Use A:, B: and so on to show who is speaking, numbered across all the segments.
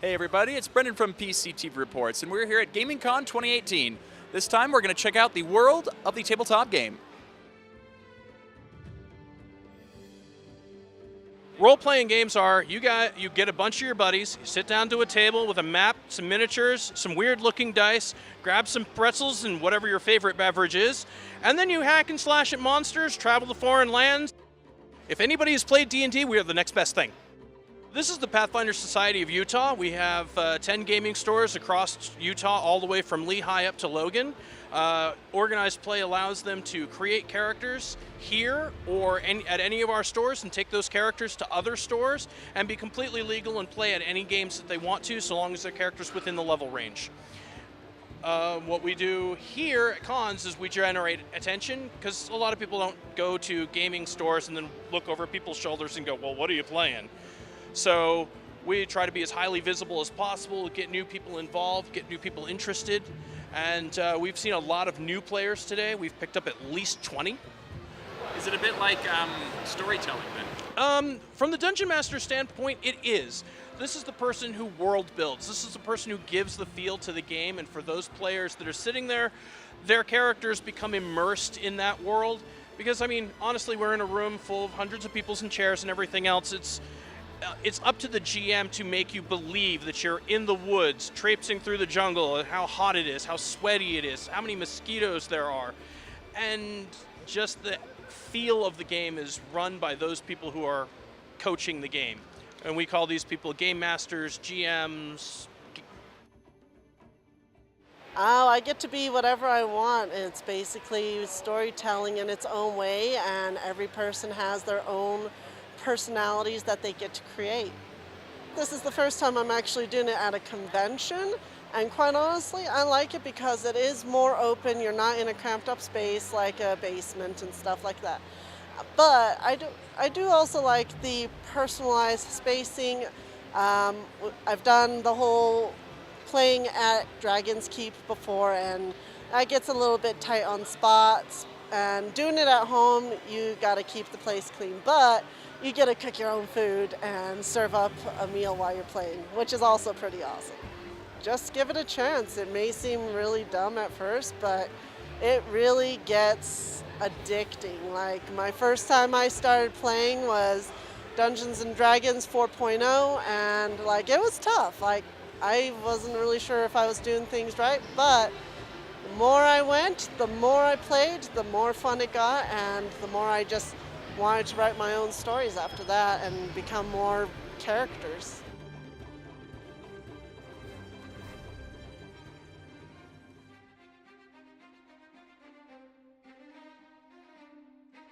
A: Hey everybody, it's Brendan from PCT Reports, and we're here at Gamingcon 2018. This time we're going to check out the world of the tabletop game.
B: Role-playing games are, you get a bunch of your buddies, you sit down to a table with a map, some miniatures, some weird-looking dice, grab some pretzels and whatever your favorite beverage is, and then you hack and slash at monsters, travel to foreign lands. If anybody has played D&D, we are the next best thing. This is the Pathfinder Society of Utah. We have 10 gaming stores across Utah, all the way from Lehigh up to Logan. Organized play allows them to create characters here or at any of our stores and take those characters to other stores and be completely legal and play at any games that they want to, so long as their character's within the level range. What we do here at cons is we generate attention, because a lot of people don't go to gaming stores and then look over people's shoulders and go, well, what are you playing? So we try to be as highly visible as possible, get new people involved, get new people interested, and we've seen a lot of new players today. We've picked up at least 20.
A: Is it a bit like storytelling then?
B: From the Dungeon Master standpoint, it is. This is the person who world builds. This is the person who gives the feel to the game, and for those players that are sitting there, their characters become immersed in that world. Because, I mean, honestly, we're in a room full of hundreds of people and chairs and everything else. It's up to the GM to make you believe that you're in the woods, traipsing through the jungle, and how hot it is, how sweaty it is, how many mosquitoes there are. And just the feel of the game is run by those people who are coaching the game. And we call these people game masters, GMs.
C: Oh, I get to be whatever I want. It's basically storytelling in its own way, and every person has their own personalities that they get to create. This is the first time I'm actually doing it at a convention, and quite honestly, I like it because it is more open. You're not in a cramped up space like a basement and stuff like that. But I do also like the personalized spacing. I've done the whole playing at Dragon's Keep before, and that gets a little bit tight on spots. And doing it at home, you got to keep the place clean, but you get to cook your own food and serve up a meal while you're playing, which is also pretty awesome. Just give it a chance. It may seem really dumb at first, but it really gets addicting. Like, my first time I started playing was Dungeons and Dragons 4.0, and like, it was tough. Like, I wasn't really sure if I was doing things right, but the more I went, the more I played, the more fun it got, and the more I just wanted to write my own stories after that and become more characters.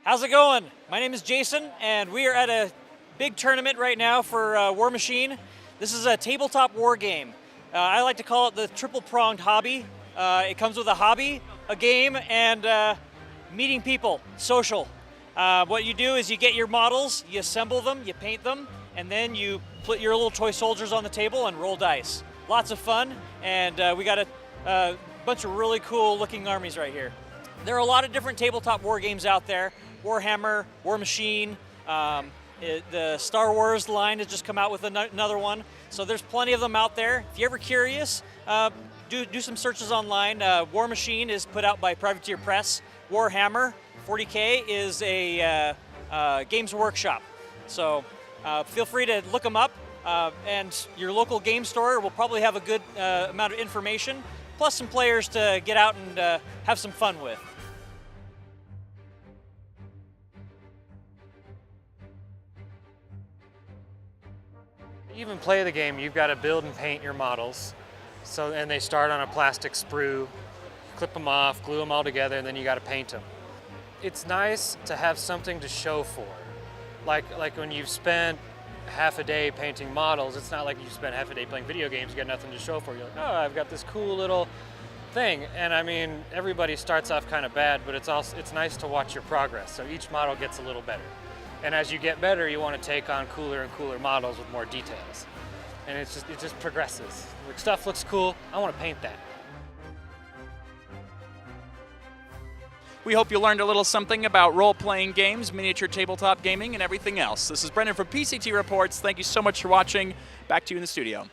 D: How's it going? My name is Jason, and we are at a big tournament right now for War Machine. This is a tabletop war game. I like to call it the triple-pronged hobby. It comes with a hobby, a game, and meeting people, social. What you do is you get your models, you assemble them, you paint them, and then you put your little toy soldiers on the table and roll dice. Lots of fun, and we got a bunch of really cool looking armies right here. There are a lot of different tabletop war games out there. Warhammer, War Machine, the Star Wars line has just come out with another one. So there's plenty of them out there. If you're ever curious, do some searches online. War Machine is put out by Privateer Press. Warhammer 40K is a Games Workshop. So feel free to look them up, and your local game store will probably have a good amount of information, plus some players to get out and have some fun with.
E: To even play the game, you've got to build and paint your models. And they start on a plastic sprue, clip them off, glue them all together, and then you got to paint them. It's nice to have something to show for. Like when you've spent half a day painting models, it's not like you spent half a day playing video games, you got nothing to show for. You're like, oh, I've got this cool little thing. And I mean, everybody starts off kind of bad, but it's nice to watch your progress. So each model gets a little better. And as you get better, you want to take on cooler and cooler models with more details. And it just progresses. Like, stuff looks cool, I want to paint that.
A: We hope you learned a little something about role-playing games, miniature tabletop gaming, and everything else. This is Brendan from PCT Reports. Thank you so much for watching. Back to you in the studio.